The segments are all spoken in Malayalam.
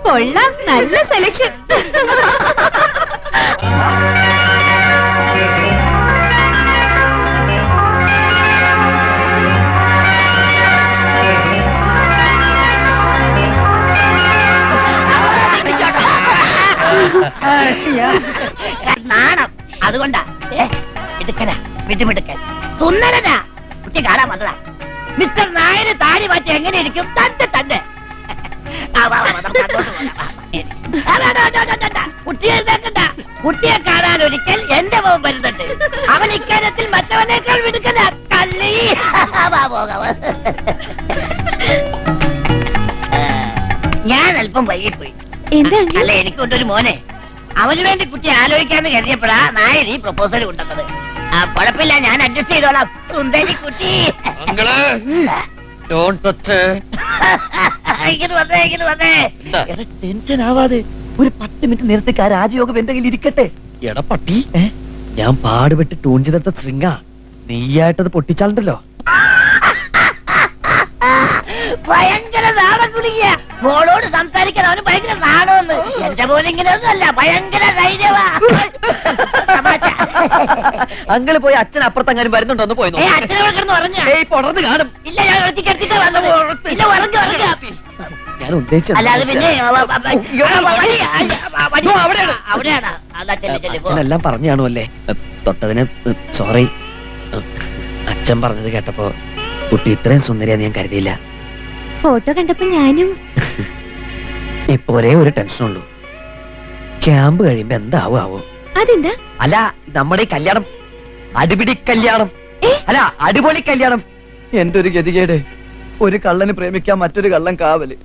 കൊള്ളാം, നല്ല സെലക്ഷൻ. നാണം അതുകൊണ്ടാ എടുക്കന വിട്ടുമിടുക്കൻ സുന്ദരനാ കുട്ടി കാണാൻ വന്നതാ. മിസ്റ്റർ നായര് താടി മാറ്റി എങ്ങനെ ഇരിക്കും? തന്നെ തന്നെ കുട്ടിയെ കുട്ടിയെ കാണാൻ ഒരിക്കൽ എന്റെ മോൻ വരുന്നുണ്ട്. അവൻ ഇക്കാര്യത്തിൽ മറ്റവനേക്കാൾ വിടുക്കല കള്ളി. ഞാൻ അല്പം വൈകിപ്പോയി. അല്ല, എനിക്കൊണ്ടൊരു മോനെ. അവന് വേണ്ടി കുട്ടി ആലോചിക്കാന്ന് കരുതിയപ്പോഴാ നായർ ഈ പ്രപ്പോസൽ കൊണ്ടുവന്നത്. കുഴപ്പമില്ല, ഞാൻ അഡ്ജസ്റ്റ് ചെയ്തോളാം. സുന്ദരി കുട്ടി ടെൻഷൻ ആവാതെ ഒരു 10 മിനിറ്റ് നേരത്തേക്ക് ആ രാജയോഗം എന്റെ കയ്യിൽ ഇരിക്കട്ടെ. എടാ പട്ടി, ഞാൻ പാടുപെട്ട് ട്യൂൺ ചെയ്തെടുത്ത ശൃംഗ നീയായിട്ടത് പൊട്ടിച്ചാളുണ്ടല്ലോ. ഭയങ്കര നാടൻ കുളിക്കുക. മോളോട് സംസാരിക്കാൻ അവന് ഭയങ്കര നാടൊന്ന്. എന്റെ പോലെ ഇങ്ങനെയൊന്നുമല്ല, ഭയങ്കര ധൈര്യമാ. അങ്ങള് പോയി അച്ഛൻ അപ്പുറത്തെങ്ങാനും വരുന്നുണ്ടോന്ന് പോയി. അച്ഛനെ കിടന്ന് ഉറങ്ങാ? പൊടർന്ന് കാണും. ഇല്ല, ഞാൻ ഞാൻ ഉദ്ദേശിച്ചത് അല്ലാതെ പിന്നെ അവിടെയാണ്. അച്ഛനെല്ലാം പറഞ്ഞു കാണുമല്ലേ. തൊട്ടതിന് സോറി. അച്ഛൻ പറഞ്ഞത് കേട്ടപ്പോ കുട്ടി ഇത്രയും സുന്ദരിയാന്ന് ഞാൻ കരുതിയില്ല. ഫോട്ടോ കണ്ടപ്പോ ഞാനും. ഇപ്പൊ ഒരേ ഒരു ടെൻഷനുള്ളൂ, ക്യാമ്പ് കഴിയുമ്പോ എന്താവോ. അതെന്താ? അല്ല, നമ്മുടെ ഈ കല്യാണം അടിപിടി കല്യാണം അല്ല, അടിപൊളി കല്യാണം. എന്റെ ഒരു ഗതികേട്, ഒരു കള്ളന് പ്രേമിക്കാൻ മറ്റൊരു കള്ളൻ കാവല്.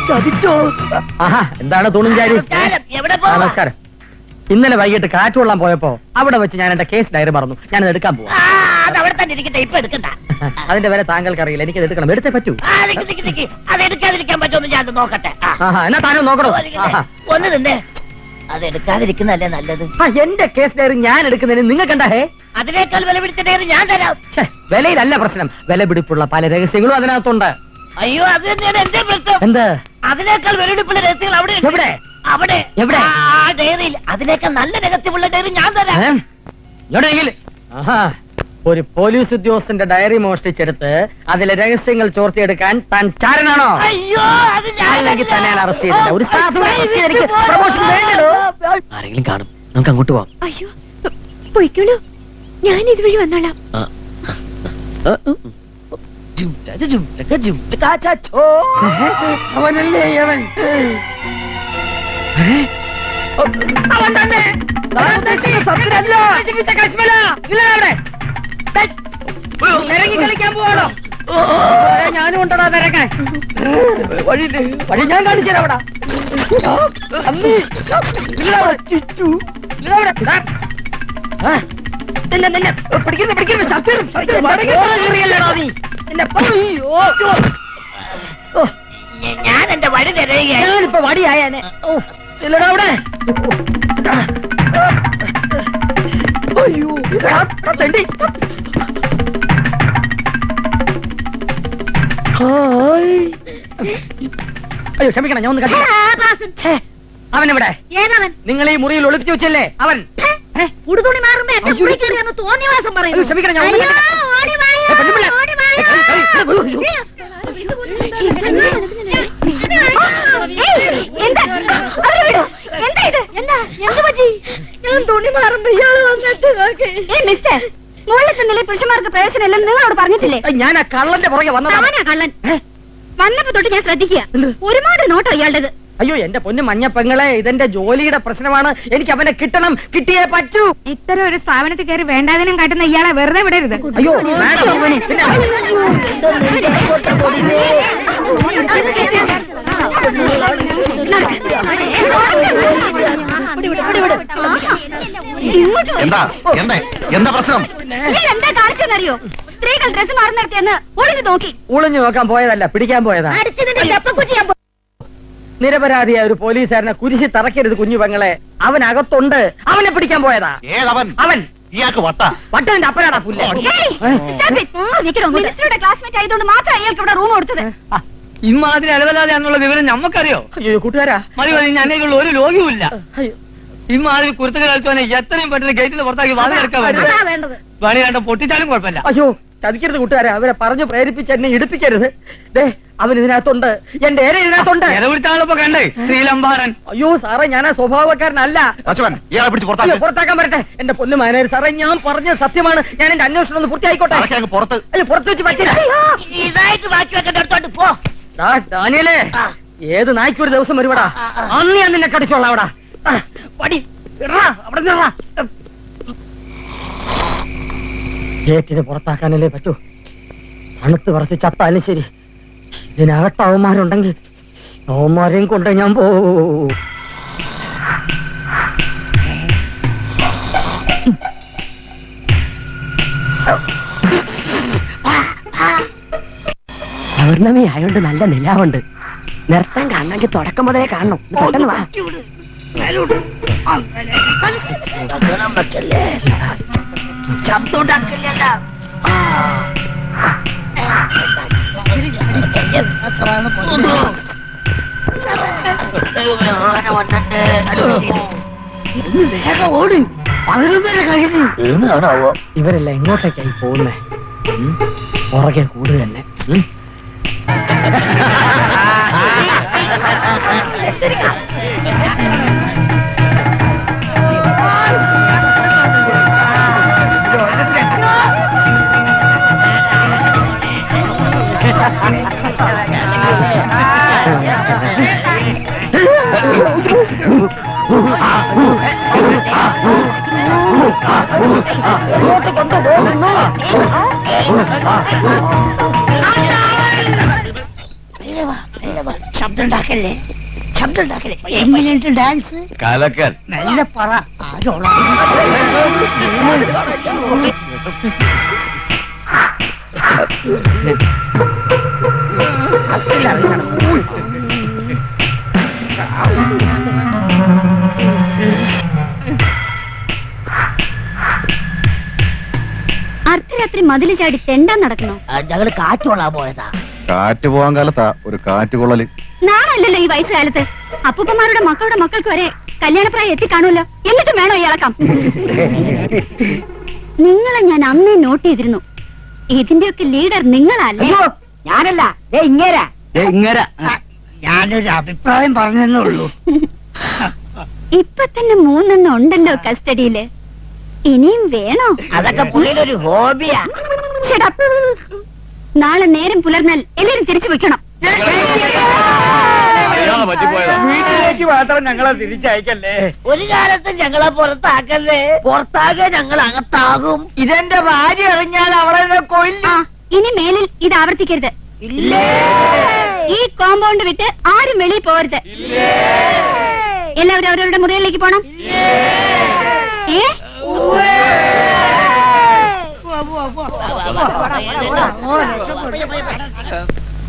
ചതിച്ചോ? ആഹാ, എന്താണ് തൂണുംചാരി? നമസ്കാരം. ഇന്നലെ വൈകിട്ട് കാറ്റ് കൊള്ളാൻ പോയപ്പോ അവിടെ വെച്ച് ഞാൻ എന്റെ കേസ് ഡയറി മറന്നു. ഞാനത് എടുക്കാൻ പോവാ. അവിടെ തന്നെ ഇരിക്കട്ടെ, ഇപ്പൊ എടുക്കണ്ട. അതിന്റെ വില താങ്കൾക്ക് അറിയില്ല, എനിക്കത് എടുക്കണം. എടുത്തേ പറ്റൂ. അത് എടുക്കാതിരിക്കാൻ പറ്റുമെന്ന് ഞാൻ നോക്കട്ടെ. എന്നാ താനും നോക്കണോ? ഒന്ന് നിന്നേ, അത് എടുക്കാതിരിക്കുന്നല്ലേ നല്ലത്. എന്റെ കേസ് ഡയറി ഞാൻ എടുക്കുന്നതിന് നിങ്ങൾക്ക് എന്താ? അതിനേക്കാൾ വില പിടിച്ച ഡയറി ഞാൻ തരാം. വിലയിലല്ല പ്രശ്നം, വില പിടിപ്പുള്ള പല രഹസ്യങ്ങളും അതിനകത്തുണ്ട്. അയ്യോ, അത് തന്നെയാണ് എന്റെ പ്രശ്നം. എന്ത്? അതിനേക്കാൾ വില പിടിപ്പുള്ള രഹസ്യങ്ങൾ അവിടെ എവിടെ? അവിടെ എവിടെ? ആ ഡയറിയിൽ. അതിനേക്കാൾ നല്ല രഹസ്യമുള്ള ഡയറി ഞാൻ തരാം. ഒരു പോലീസ് ഉദ്യോഗസ്ഥന്റെ ഡയറി മോഷ്ടിച്ചെടുത്ത് അതിലെ രഹസ്യങ്ങൾ ചോർത്തിയെടുക്കാൻ താൻ ചാരനാണോ? അയ്യോ, അത് അല്ലെങ്കിൽ തന്നെ അറസ്റ്റ് ചെയ്തില്ല. ഒരു പ്രമോഷൻ വേണ്ടോ? ആരെങ്കിലും കാണും, നമുക്ക് അങ്ങോട്ട് പോവാം. അയ്യോ, പോയിക്കോളൂ, ഞാൻ ഇതുവഴി വന്നോളാം. അവനല്ലേ അവൻ? അവൻ തന്നെ ഇറങ്ങി കളിക്കാൻ പോവാണോ? ഞാനും ഉണ്ടോ നിരക്കാൻ? വഴി ഞാൻ കാണിച്ചു അവിടെ. ഞാൻ എന്റെ വഴി തരുകയാണ്. ഞാനിപ്പോ വടിയായാനെ. ഇല്ലടാ അവിടെ. അയ്യോ, അയ്യോ ക്ഷമിക്കണം, ഞാൻ ഒന്ന് കണ്ടില്ല. അവനെവിടെ? നിങ്ങൾ ഈ മുറിയിൽ ഒളിപ്പിച്ചു വെച്ചല്ലേ അവൻ? ഉടുതുണി മാറുമ്പോ എന്റെ മുറി കയറിയെന്ന് തോന്നിയവാസം പറയുന്നു. ക്ഷമിക്കണം, ഞാൻ ഞാൻ തുണി മാറുമ്പോ ഇയാള് വന്നിട്ട് മുകളിൽ തന്നില്ലേ പുരുഷന്മാർക്ക് പ്രവേശനമില്ലെന്ന് നിങ്ങളോട് പറഞ്ഞിട്ടില്ലേ? ഞാൻ ആ കള്ളന്റെ പുറകെ വന്നതാ. കള്ളൻ വന്നപ്പോ തൊട്ട് ഞാൻ ശ്രദ്ധിക്കുക. ഒരുപാട് നോട്ടോ ഇയാളുടേത്. അയ്യോ എന്റെ പൊന്നു മഞ്ഞപ്പെങ്ങളെ, ഇതെന്റെ ജോലിയുടെ പ്രശ്നമാണ്. എനിക്ക് അവനെ കിട്ടണം, കിട്ടിയേ പറ്റൂ. ഇത്തരം ഒരു സ്ഥാപനത്തിൽ കയറി വേണ്ടാതിനും കാട്ടുന്ന ഇയാളെ വെറുതെ വിടരുത്. അയ്യോ എന്താ പ്രശ്നം? എന്താ കാണിച്ചെന്നറിയോ? സ്ത്രീകൾ ഡ്രസ് മാറുന്നിടത്തെന്ന് ഒളിഞ്ഞു നോക്കി. ഒളിഞ്ഞു നോക്കാൻ പോയതല്ല, പിടിക്കാൻ പോയതാ. നിരപരാധിയായ ഒരു പോലീസുകാരനെ കുരിശി തറക്കരുത് കുഞ്ഞു പെങ്ങളെ. അവൻ അകത്തുണ്ട്, അവനെ പിടിക്കാൻ പോയതാ. ഏതവൻ? അവൻ ഇയാൾക്ക് വട്ട. വട്ടന്റെ അപ്പനാടാ പുല്ല. മിനിസ്റ്ററുടെ ക്ലാസ്മേറ്റ് ആയതുകൊണ്ട് മാത്രം അയാൾക്ക് ഇവിടെ റൂം കൊടുത്തത്. ഇമ്മാതിരി അലവലാതെയാണെന്നുള്ള വിവരം ഞമ്മക്കറിയോ? അയ്യോ കൂട്ടുകാരാ, മതി മതി, ഞങ്ങളുടെ ഒരു ലോകവുമില്ല. ഇമ്മാതിരി കുരുത്തക കളിച്ചവനെ എത്രയും പെട്ടെന്ന് ഗേറ്റിൽ പുറത്താക്കി വാതിൽ എടുക്കാൻ വേണ്ടത്. വേണി കണ്ട പൊട്ടിച്ചാലും കുഴപ്പമില്ല. അയ്യോ ചതിക്കരുത് കൂട്ടുകാരെ, അവരെ പറഞ്ഞു പ്രേരിപ്പിച്ച് എന്നെ ഇടിപ്പിക്കരുത്. ദേ അവൻ ഇതിനകത്തുണ്ട്, എന്റെ ഏര ഇതിനകത്തുണ്ട്. വിളിച്ചാളിപ്പോ കണ്ടേ ശ്രീലംബാരൻ. അയ്യോ സാറേ, ഞാൻ ആ സ്വഭാവക്കാരനല്ല. ഇയാളെ പിടിച്ച് പുറത്താക്കാൻ വരട്ടെ. എന്റെ പൊന്നു മാനേജർ സാറേ, ഞാൻ പറഞ്ഞ സത്യമാണ്. ഞാൻ എന്റെ അന്വേഷണം ഒന്ന് പൂർത്തിയായിക്കോട്ടെ. പുറത്ത്. അയ്യോ പുറത്ത് വെച്ച് പറ്റില്ല. ഇതായിട്ട് ബാക്കി വെക്കണ്ടോട്ട് പോ. ഡാനിയലേ, ഏത് നായ്ക്ക് ഒരു ദിവസം വരുവടാ, അന്ന് ഞാൻ നിന്നെ കടിച്ചോളാം. അവിടെ പടി അവിടെ നിന്നാ. ഗേറ്റിന് പുറത്താക്കാനല്ലേ പറ്റൂ. തണുത്ത് പറച്ച് ചത്താലും ശരി, ഇതിനകത്ത് അവന്മാരുണ്ടെങ്കിൽ അവന്മാരെയും കൊണ്ട് ഞാൻ പോവും. പൗർണമി ആയോണ്ട് നല്ല നിലാവുണ്ട്. നിർത്താൻ കാണണമെങ്കിൽ തുടക്കം മുതലേ കാണണം. പെട്ടെന്ന് വാ. ശബ്ദം ഉണ്ടാക്കില്ല. ഇവരെല്ലാം എങ്ങോട്ടേക്കായി പോകുന്നേ? പുറകെ കൂടുതൽ തന്നെ. ശബ്ദം ഉണ്ടാക്കല്ലേ, ശബ്ദം ഉണ്ടാക്കല്ലേ. എങ്ങനെയുണ്ട് ഡാൻസ്? കലക്കൻ. നല്ല പറ. ആരോള അർദ്ധരാത്രി മതില് ചാടി തെണ്ടാൻ നടക്കണോ? ഞങ്ങള് കാറ്റോളാ പോയതാ. കാറ്റ് പോകാൻ കാലത്താ ഒരു കാറ്റ് കൊള്ളല്. നാളല്ലല്ലോ ഈ വയസ്സുകാലത്ത്. അപ്പൂപ്പന്മാരുടെ മക്കളുടെ മക്കൾക്ക് വരെ കല്യാണപ്രായം എത്തിക്കാണുമല്ലോ. എന്നിട്ടും വേണോ ഈ ഇളക്കം? നിങ്ങളെ ഞാൻ അന്നേ നോട്ട് ചെയ്തിരുന്നു. ഇതിന്റെയൊക്കെ ലീഡർ നിങ്ങളല്ലേ? ഞാനല്ല, ഇങ്ങേരാ. ഞാനൊരു അഭിപ്രായം പറഞ്ഞേ ഉള്ളൂ. ഇപ്പൊ തന്നെ 3 ഉണ്ടല്ലോ കസ്റ്റഡിയില്. ഇനിയും വേണോ? അതൊക്കെ പുള്ളിയുടെ ഒരു ഹോബിയാ. Shut up. നാളെ നേരം പുലർന്നാൽ എല്ലാരും തിരിച്ചു വെക്കണം. വീട്ടിലേക്ക് മാത്രം ഞങ്ങളെ തിരിച്ചയക്കല്ലേ. ഒരു കാലത്ത് ഞങ്ങളെ പുറത്താക്കല്ലേ. പുറത്താകെ ഞങ്ങൾ അകത്താകും. ഇതെന്റെ ഭാര്യ അറിഞ്ഞാൽ അവളെ കൊല്ലും. ഇനി മേലിൽ ഇത് ആവർത്തിക്കരുത്. ഈ കോമ്പൗണ്ട് വിട്ട് ആരും വെളിയിൽ പോകരുത്. എല്ലാവരും അവരവരുടെ മുറിയിലേക്ക് പോണം.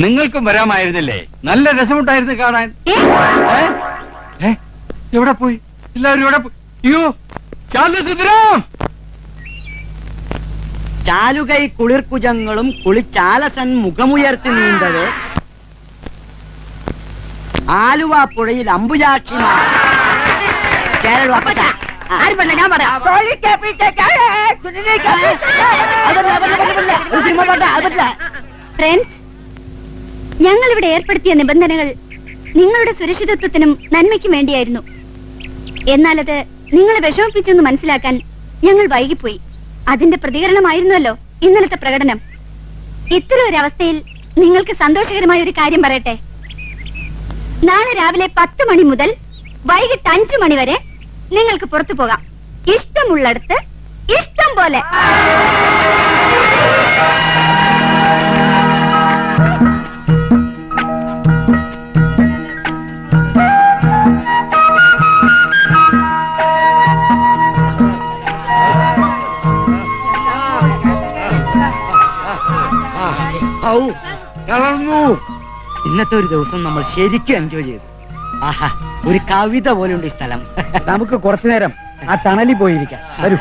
നിങ്ങൾക്കും വരാമായിരുന്നില്ലേ? നല്ല രസമുണ്ടായിരുന്നു കാണാൻ. എവിടെ പോയി എല്ലാവരും? എവിടെ പോയി? അയ്യോ ചാലുസുന്ദരം! ചാലുകൈ കുളിർക്കുജങ്ങളും കുളിച്ചാലസൻ മുഖമുയർത്തി നീണ്ടത് ആലുവ പുഴയിൽ അമ്പുജാക്ഷിമാർ. ഞാൻ പറയാം. ഫ്രണ്ട്സ്, ഞങ്ങൾ ഇവിടെ ഏർപ്പെടുത്തിയ നിബന്ധനകൾ നിങ്ങളുടെ സുരക്ഷിതത്വത്തിനും നന്മയ്ക്കും വേണ്ടിയായിരുന്നു. എന്നാൽ അത് നിങ്ങളെ വിഷമിപ്പിച്ചെന്ന് മനസ്സിലാക്കാൻ ഞങ്ങൾ വൈകിപ്പോയി. അതിന്റെ പ്രതികരണമായിരുന്നല്ലോ ഇന്നലത്തെ പ്രകടനം. ഇത്തരം ഒരു അവസ്ഥയിൽ നിങ്ങൾക്ക് സന്തോഷകരമായ ഒരു കാര്യം പറയട്ടെ. നാളെ രാവിലെ 10 മണി മുതൽ വൈകിട്ട് 5 മണി വരെ നിങ്ങൾക്ക് പുറത്തു പോകാം. ഇഷ്ടമുള്ളിടത്ത് ഇഷ്ടം പോലെ. ഇന്നത്തെ ഒരു ദിവസം നമ്മൾ ശരിക്കും എൻജോയ് ചെയ്തു. ആഹാ, ഒരു കവിത പോലെയുണ്ട് ഈ സ്ഥലം. നമുക്ക് കുറച്ചു നേരം ആ തണലിൽ പോയിരിക്കാം വരൂ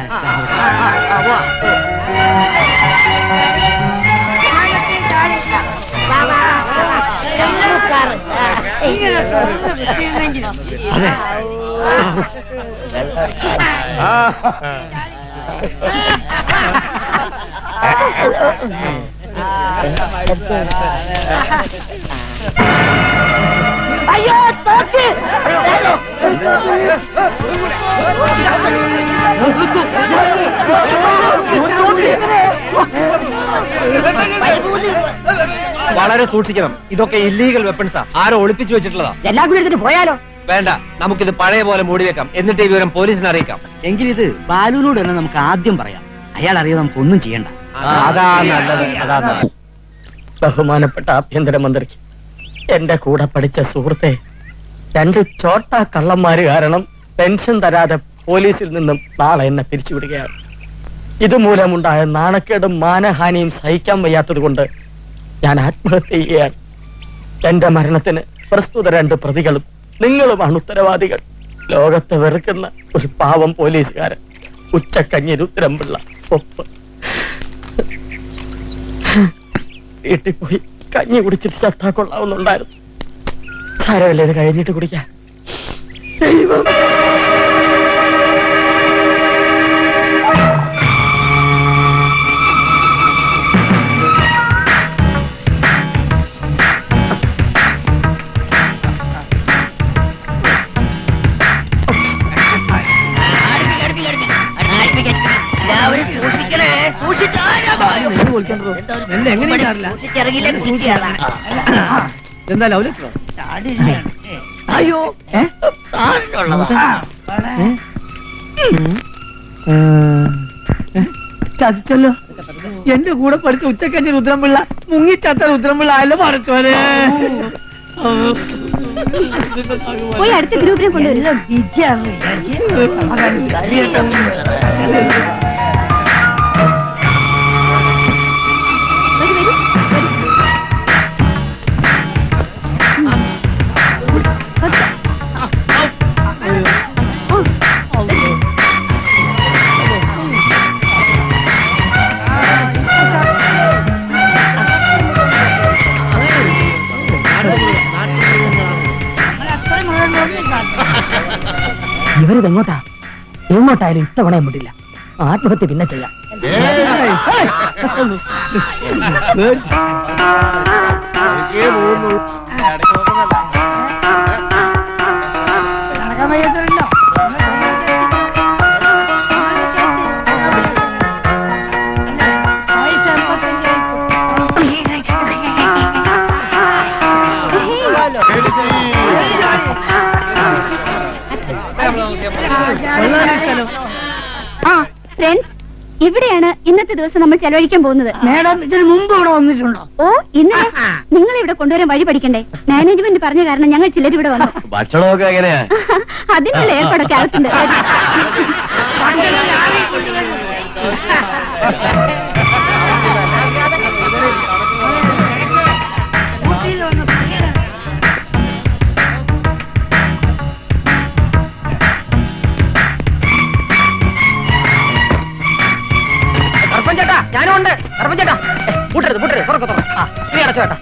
അയ്യോ തോക്ക് വളരെ സൂക്ഷിക്കണം. ഇതൊക്കെ ഇല്ലീഗൽ വെപ്പൺസാ. ആരോ ഒളിപ്പിച്ചു വെച്ചിട്ടുള്ളതാ. എല്ലാം കൂടി എടുത്തിട്ട് പോയാലോ? വേണ്ട, നമുക്കിത് പഴയ പോലെ മൂടി വെക്കാം. എന്നിട്ട് ഈ വിവരം പോലീസിനെ അറിയിക്കാം. എങ്കിൽ ഇത് ബാലുവിനോട് തന്നെ നമുക്ക് ആദ്യം പറയാം. അയാൾ അറിയാതെ നമുക്ക് ഒന്നും ചെയ്യണ്ട. അതാ നല്ലത്, അതാ നല്ലത്. ബഹുമാനപ്പെട്ട ആഭ്യന്തരമന്ത്രിക്ക് എന്റെ കൂടെ പഠിച്ച സുഹൃത്തെ 2 ചോട്ടാ കള്ളന്മാര് കാരണം പെൻഷൻ തരാതെ പോലീസിൽ നിന്നും നാളെ എന്നെ പിരിച്ചുവിടുകയാണ്. ഇതുമൂലമുണ്ടായ നാണക്കേടും മാനഹാനിയും സഹിക്കാൻ വയ്യാത്തത് കൊണ്ട് ഞാൻ ആത്മഹത്യ ചെയ്യുകയാണ്. എന്റെ മരണത്തിന് പ്രസ്തുത 2 പ്രതികളും നിങ്ങളുമാണ് ഉത്തരവാദികൾ. ലോകത്തെ വെറുക്കുന്ന ഒരു പാവം പോലീസുകാരൻ. ഉച്ചക്കഞ്ഞി രുദ്രംപിള്ള ഒപ്പ്. വീട്ടിൽ പോയി കഞ്ഞി കുടിച്ചിട്ട് ചത്താ കൊള്ളാവുന്നുണ്ടായിരുന്നു. സാരമില്ല, ഇത് കഴിഞ്ഞിട്ട് കുടിക്കാം. ദൈവം. എല്ലാവരും സൂക്ഷിക്കണേ, എന്താ ലൗലോ? അയ്യോ സാറിനുള്ളതാ. ചതിച്ചല്ലോ. എന്റെ കൂടെ പഠിച്ച ഉച്ചക്കഞ്ഞി രുദ്രംപിള്ള മുങ്ങിച്ചാത്ത രുദ്രംപിള്ള ആയല്ലോ പറച്ചോനെ. പോയി അടുത്ത ഗ്രൂപ്പിനെ കൊണ്ടുവരും. ഇവരിതെങ്ങോട്ടാ? എങ്ങോട്ടായാലും ഇത്തവണ വിടില്ല. ആത്മഹത്യ പിന്നെ ചെയ്യാം. ആ ഫ്രണ്ട്സ്, ഇവിടെയാണ് ഇന്നത്തെ ദിവസം നമ്മൾ ചെലവഴിക്കാൻ പോകുന്നത്. മേഡം ഇതിന് മുമ്പ് ഇവിടെ വന്നിട്ടുണ്ടോ? ഓ, ഇന്നലെ നിങ്ങൾ ഇവിടെ കൊണ്ടുവരാൻ വഴി പഠിക്കണ്ടേ? മാനേജ്മെന്റ് പറഞ്ഞ കാരണം ഞങ്ങൾ ചിലർ ഇവിടെ വന്നു. ഭക്ഷണമൊക്കെ എങ്ങനെയാ? അതിനുള്ള ഏർപ്പാടൊക്കെ അകത്തുണ്ട്. ചേട്ടാ, ഞാനും ഉണ്ട്. ചേട്ടാ, പൂട്ടരുത്, തുറക്കോ. നീ അടച്ചോ ചേട്ടാ.